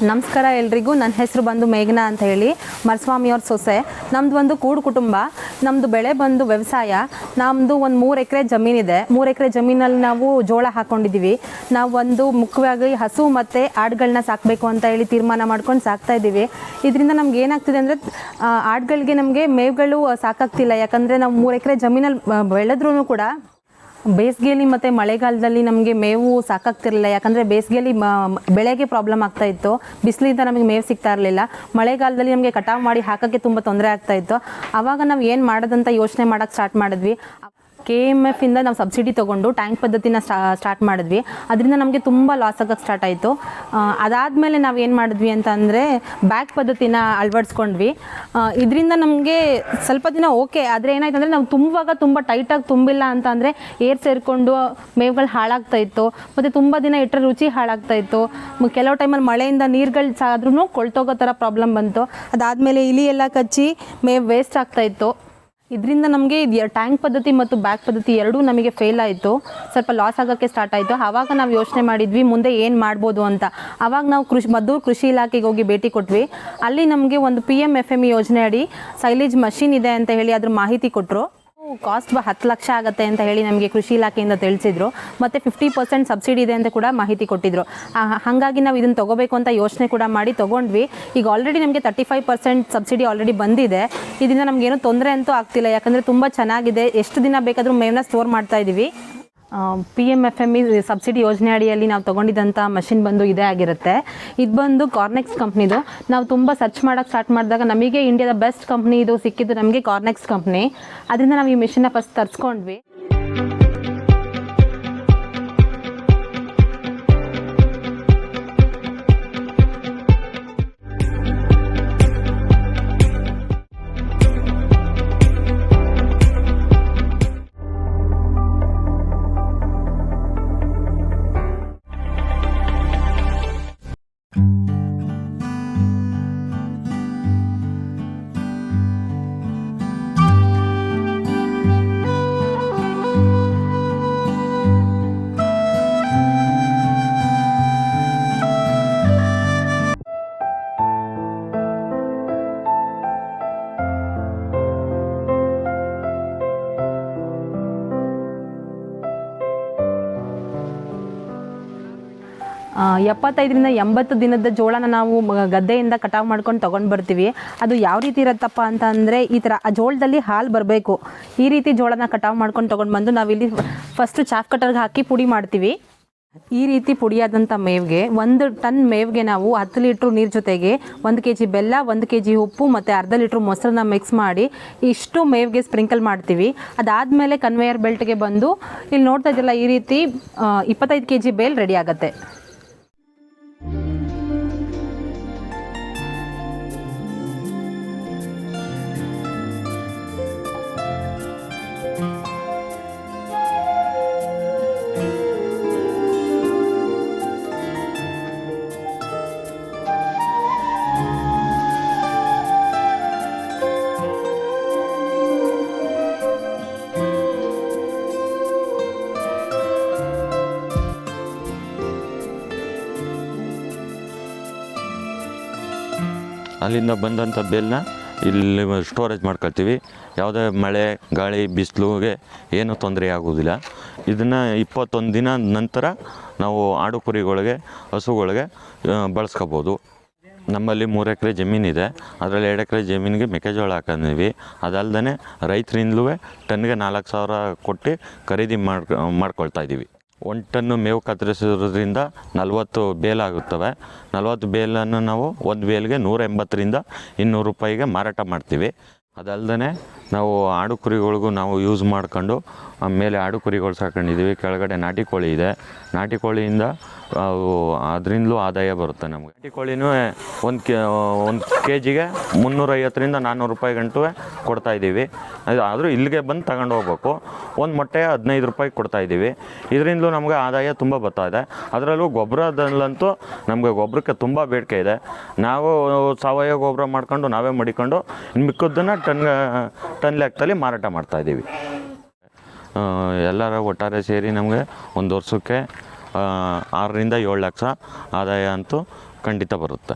ನಮಸ್ಕಾರ ಎಲ್ರಿಗೂ. ನನ್ನ ಹೆಸರು ಬಂದು ಮೇಘನಾ ಅಂತ ಹೇಳಿ, ಮರಸ್ವಾಮಿಯವ್ರ ಸೊಸೆ. ನಮ್ಮದು ಒಂದು ಕೂಡು ಕುಟುಂಬ. ನಮ್ಮದು ಬೆಳೆ ಬಂದು ವ್ಯವಸಾಯ. ನಮ್ಮದು ಒಂದು 3 ಎಕರೆ ಜಮೀನಿದೆ. 3 ಎಕರೆ ಜಮೀನಲ್ಲಿ ನಾವು ಜೋಳ ಹಾಕ್ಕೊಂಡಿದ್ದೀವಿ. ನಾವು ಒಂದು ಮುಖ್ಯವಾಗಿ ಹಸು ಮತ್ತು ಆಡುಗಳನ್ನ ಸಾಕಬೇಕು ಅಂತ ಹೇಳಿ ತೀರ್ಮಾನ ಮಾಡ್ಕೊಂಡು ಸಾಕ್ತಾ ಇದ್ದೀವಿ. ಇದರಿಂದ ನಮ್ಗೆ ಏನಾಗ್ತಿದೆ ಅಂದರೆ, ಆಡುಗಳಿಗೆ ನಮಗೆ ಮೇವುಗಳು ಸಾಕಾಗ್ತಿಲ್ಲ. ಯಾಕಂದರೆ ನಾವು 3 ಎಕರೆ ಜಮೀನಲ್ಲಿ ಬೆಳೆದ್ರೂ ಕೂಡ ಬೇಸಿಗೆಯಲ್ಲಿ ಮತ್ತು ಮಳೆಗಾಲದಲ್ಲಿ ನಮಗೆ ಮೇವು ಸಾಕಾಗ್ತಿರಲಿಲ್ಲ. ಯಾಕಂದರೆ ಬೇಸಿಗೆಯಲ್ಲಿ ಬೆಳೆಗೆ ಪ್ರಾಬ್ಲಮ್ ಆಗ್ತಾಯಿತ್ತು, ಬಿಸಿಲಿಂದ ನಮಗೆ ಮೇವು ಸಿಗ್ತಾ ಇರಲಿಲ್ಲ. ಮಳೆಗಾಲದಲ್ಲಿ ನಮಗೆ ಕಟಾವು ಮಾಡಿ ಹಾಕೋಕ್ಕೆ ತುಂಬ ತೊಂದರೆ ಆಗ್ತಾಯಿತ್ತು. ಆವಾಗ ನಾವು ಏನು ಮಾಡೋದಂತ ಯೋಚನೆ ಮಾಡೋಕ್ಕೆ ಸ್ಟಾರ್ಟ್ ಮಾಡಿದ್ವಿ. KMF ಇಂದ ನಾವು ಸಬ್ಸಿಡಿ ತೊಗೊಂಡು ಟ್ಯಾಂಕ್ ಪದ್ಧತಿನ ಸ್ಟಾರ್ಟ್ ಮಾಡಿದ್ವಿ. ಅದರಿಂದ ನಮಗೆ ತುಂಬ ಲಾಸ್ ಆಗೋಕ್ಕೆ ಸ್ಟಾರ್ಟ್ ಆಯಿತು. ಅದಾದಮೇಲೆ ನಾವು ಏನು ಮಾಡಿದ್ವಿ ಅಂತ ಅಂದರೆ ಬ್ಯಾಗ್ ಪದ್ಧತಿನ ಅಳವಡಿಸ್ಕೊಂಡ್ವಿ. ಇದರಿಂದ ನಮಗೆ ಸ್ವಲ್ಪ ದಿನ ಓಕೆ. ಆದರೆ ಏನಾಯ್ತು ಅಂದರೆ, ನಾವು ತುಂಬ ಟೈಟಾಗಿ ತುಂಬಿಲ್ಲ ಅಂತ ಅಂದರೆ ಏರ್ ಸೇರಿಕೊಂಡು ಮೇವುಗಳು ಹಾಳಾಗ್ತಾಯಿತ್ತು. ಮತ್ತು ತುಂಬ ದಿನ ಇಟ್ಟರೆ ರುಚಿ ಹಾಳಾಗ್ತಾಯಿತ್ತು. ಕೆಲವು ಟೈಮಲ್ಲಿ ಮಳೆಯಿಂದ ನೀರುಗಳು ಸಾದ್ರೂ ಕೊಳ್ತೋಗೋ ಥರ ಪ್ರಾಬ್ಲಮ್ ಬಂತು. ಅದಾದಮೇಲೆ ಇಲಿ ಎಲ್ಲ ಕಚ್ಚಿ ಮೇವು ವೇಸ್ಟ್ ಆಗ್ತಾಯಿತ್ತು. ಇದರಿಂದ ನಮಗೆ ಟ್ಯಾಂಕ್ ಪದ್ಧತಿ ಮತ್ತು ಬ್ಯಾಗ್ ಪದ್ಧತಿ ಎರಡೂ ನಮಗೆ ಫೇಲ್ ಆಯಿತು. ಸ್ವಲ್ಪ ಲಾಸ್ ಆಗೋಕ್ಕೆ ಸ್ಟಾರ್ಟ್ ಆಯಿತು. ಆವಾಗ ನಾವು ಯೋಚನೆ ಮಾಡಿದ್ವಿ ಮುಂದೆ ಏನು ಮಾಡ್ಬೋದು ಅಂತ. ಆವಾಗ ನಾವು ಮದ್ದೂರು ಕೃಷಿ ಇಲಾಖೆಗೆ ಹೋಗಿ ಭೇಟಿ ಕೊಟ್ವಿ. ಅಲ್ಲಿ ನಮಗೆ ಒಂದು PMFME ಯೋಜನೆ ಅಡಿ ಸೈಲೇಜ್ ಮಷಿನ್ ಇದೆ ಅಂತ ಹೇಳಿ ಅದ್ರ ಮಾಹಿತಿ ಕೊಟ್ಟರು. ಕಾಸ್ಟ್ 10 ಲಕ್ಷ ಆಗುತ್ತೆ ಅಂತ ಹೇಳಿ ನಮಗೆ ಕೃಷಿ ಇಲಾಖೆಯಿಂದ ತಿಳಿಸಿದ್ರು. ಮತ್ತು 50% ಸಬ್ಸಿಡಿ ಇದೆ ಅಂತ ಕೂಡ ಮಾಹಿತಿ ಕೊಟ್ಟಿದ್ದರು. ಹಾಗಾಗಿ ನಾವು ಇದನ್ನು ತೊಗೋಬೇಕು ಅಂತ ಯೋಚನೆ ಕೂಡ ಮಾಡಿ ತೊಗೊಂಡ್ವಿ. ಈಗ ಆಲ್ರೆಡಿ ನಮಗೆ 35% ಸಬ್ಸಿಡಿ ಆಲ್ರೆಡಿ ಬಂದಿದೆ. ಇದರಿಂದ ನಮಗೇನು ತೊಂದರೆ ಅಂತೂ ಆಗ್ತಿಲ್ಲ. ಯಾಕಂದರೆ ತುಂಬ ಚೆನ್ನಾಗಿದೆ. ಎಷ್ಟು ದಿನ ಬೇಕಾದರೂ ಮೇವನ್ನ ಸ್ಟೋರ್ ಮಾಡ್ತಾ ಇದ್ದೀವಿ. PMFME ಸಬ್ಸಿಡಿ ಯೋಜನೆ ಅಡಿಯಲ್ಲಿ ನಾವು ತೊಗೊಂಡಿದ್ದಂಥ ಮಷಿನ್ ಬಂದು ಇದೇ ಆಗಿರುತ್ತೆ. ಇದು ಬಂದು ಕಾರ್ನೆಕ್ಸ್ ಕಂಪ್ನಿದು. ನಾವು ತುಂಬ ಸರ್ಚ್ ಮಾಡೋಕ್ಕೆ ಸ್ಟಾರ್ಟ್ ಮಾಡಿದಾಗ ನಮಗೆ ಇಂಡಿಯಾದ ಬೆಸ್ಟ್ ಕಂಪ್ನಿ ಇದು ಸಿಕ್ಕಿದ್ದು, ನಮಗೆ ಕಾರ್ನೆಕ್ಸ್ ಕಂಪ್ನಿ. ಅದರಿಂದ ನಾವು ಈ ಮಿಷಿನ್ನ ಫಸ್ಟ್ ತರಿಸ್ಕೊಂಡ್ವಿ. ಎಪ್ಪತ್ತೈದರಿಂದ 80 ದಿನದ ಜೋಳನ ನಾವು ಗದ್ದೆಯಿಂದ ಕಟಾವು ಮಾಡ್ಕೊಂಡು ತೊಗೊಂಡು ಬರ್ತೀವಿ. ಅದು ಯಾವ ರೀತಿ ಇರುತ್ತಪ್ಪ ಅಂತ ಅಂದರೆ, ಈ ಥರ ಆ ಜೋಳದಲ್ಲಿ ಹಾಲು ಬರಬೇಕು. ಈ ರೀತಿ ಜೋಳನ ಕಟಾವು ಮಾಡ್ಕೊಂಡು ತೊಗೊಂಡು ಬಂದು ನಾವಿಲ್ಲಿ ಫಸ್ಟು ಚಾಫ್ ಕಟರ್ಗೆ ಹಾಕಿ ಪುಡಿ ಮಾಡ್ತೀವಿ. ಈ ರೀತಿ ಪುಡಿಯಾದಂಥ ಮೇವಿಗೆ 1 ಟನ್ ಮೇವಿಗೆ ನಾವು 10 ಲೀಟ್ರ್ ನೀರು ಜೊತೆಗೆ 1 kg ಬೆಲ್ಲ, 1 kg ಉಪ್ಪು ಮತ್ತು ಅರ್ಧ ಲೀಟ್ರ್ ಮೊಸರನ್ನ ಮಿಕ್ಸ್ ಮಾಡಿ ಇಷ್ಟು ಮೇವಿಗೆ ಸ್ಪ್ರಿಂಕಲ್ ಮಾಡ್ತೀವಿ. ಅದಾದಮೇಲೆ ಕನ್ವೇಯರ್ ಬೆಲ್ಟ್ಗೆ ಬಂದು ಇಲ್ಲಿ ನೋಡ್ತಾ ಇದ್ದಿಲ್ಲ, ಈ ರೀತಿ 25 kg ಬೇಲ್ ರೆಡಿ ಆಗುತ್ತೆ. ಅಲ್ಲಿಂದ ಬಂದಂಥ ಬೇಲನ್ನ ಇಲ್ಲಿ ಸ್ಟೋರೇಜ್ ಮಾಡ್ಕೊಳ್ತೀವಿ. ಯಾವುದೇ ಮಳೆ ಗಾಳಿ ಬಿಸಿಲುಗೆ ಏನೂ ತೊಂದರೆ ಆಗೋದಿಲ್ಲ. ಇದನ್ನು 21 ದಿನ ನಂತರ ನಾವು ಆಡು ಕುರಿಗಳಿಗೆ ಹಸುಗಳಿಗೆ ಬಳಸ್ಕೋಬೋದು. ನಮ್ಮಲ್ಲಿ 3 ಎಕರೆ ಜಮೀನಿದೆ. ಅದರಲ್ಲಿ 2 ಎಕರೆ ಜಮೀನಿಗೆ ಮೆಕ್ಕೆಜೋಳ ಹಾಕೊಂಡಿವಿ. ಅದಲ್ಲದೆ ರೈತರಿಂದಲೂ ಟನ್ಗೆ 4,000 ಕೊಟ್ಟು ಖರೀದಿ ಮಾಡ್ಕೊಳ್ತಾ ಇದ್ದೀವಿ. 1 ಟನ್ನು ಮೇವು ಕತ್ತರಿಸೋದ್ರಿಂದ 40 ಬೇಲಾಗುತ್ತವೆ. 40 ಬೇಲನ್ನು ನಾವು ಒಂದು ಬೇಲ್ಗೆ 180ರಿಂದ 200 ರೂಪಾಯಿಗೆ ಮಾರಾಟ ಮಾಡ್ತೀವಿ. ಅದಲ್ಲದೆ ನಾವು ಆಡು ಕುರಿಗಳಿಗೂ ನಾವು ಯೂಸ್ ಮಾಡ್ಕೊಂಡು ಮೇಲೆ ಆಡು ಕುರಿಗಳು ಸಾಕೊಂಡಿದ್ದೀವಿ. ಕೆಳಗಡೆ ನಾಟಿ ಕೋಳಿ ಇದೆ. ನಾಟಿ ಕೋಳಿಯಿಂದ ಅದರಿಂದಲೂ ಆದಾಯ ಬರುತ್ತೆ ನಮಗೆ. ನಾಟಿ ಕೋಳಿನೂ ಒಂದು ಕೆಜಿಗೆ 350ರಿಂದ 400 ರೂಪಾಯಿ ಗಂಟು ಕೊಡ್ತಾಯಿದ್ದೀವಿ. ಆದರೂ ಇಲ್ಲಿಗೆ ಬಂದು ತಗೊಂಡು ಹೋಗ್ಬೇಕು. ಒಂದು ಮೊಟ್ಟೆ 15 ರೂಪಾಯಿ ಕೊಡ್ತಾಯಿದ್ದೀವಿ. ಇದರಿಂದಲೂ ನಮಗೆ ಆದಾಯ ತುಂಬ ಬರ್ತಾ ಇದೆ. ಅದರಲ್ಲೂ ಗೊಬ್ಬರದಲ್ಲಂತೂ ನಮಗೆ ಗೊಬ್ಬರಕ್ಕೆ ತುಂಬ ಬೇಡಿಕೆ ಇದೆ. ನಾವು ಸಾವಯವ ಗೊಬ್ಬರ ಮಾಡ್ಕೊಂಡು ನಾವೇ ಮಡಿಕೊಂಡು ಇನ್ನು ಮಿಕ್ಕಿದ್ದನ್ನು ಟನ್ ಲೆಕ್ಕದಲ್ಲಿ ಮಾರಾಟ ಮಾಡ್ತಾಯಿದ್ದೀವಿ. ಎಲ್ಲರ ಒಟ್ಟಾರೆ ಸೇರಿ ನಮಗೆ ಒಂದು ವರ್ಷಕ್ಕೆ 6ರಿಂದ 7 ಲಕ್ಷ ಆದಾಯ ಅಂತೂ ಖಂಡಿತ ಬರುತ್ತೆ.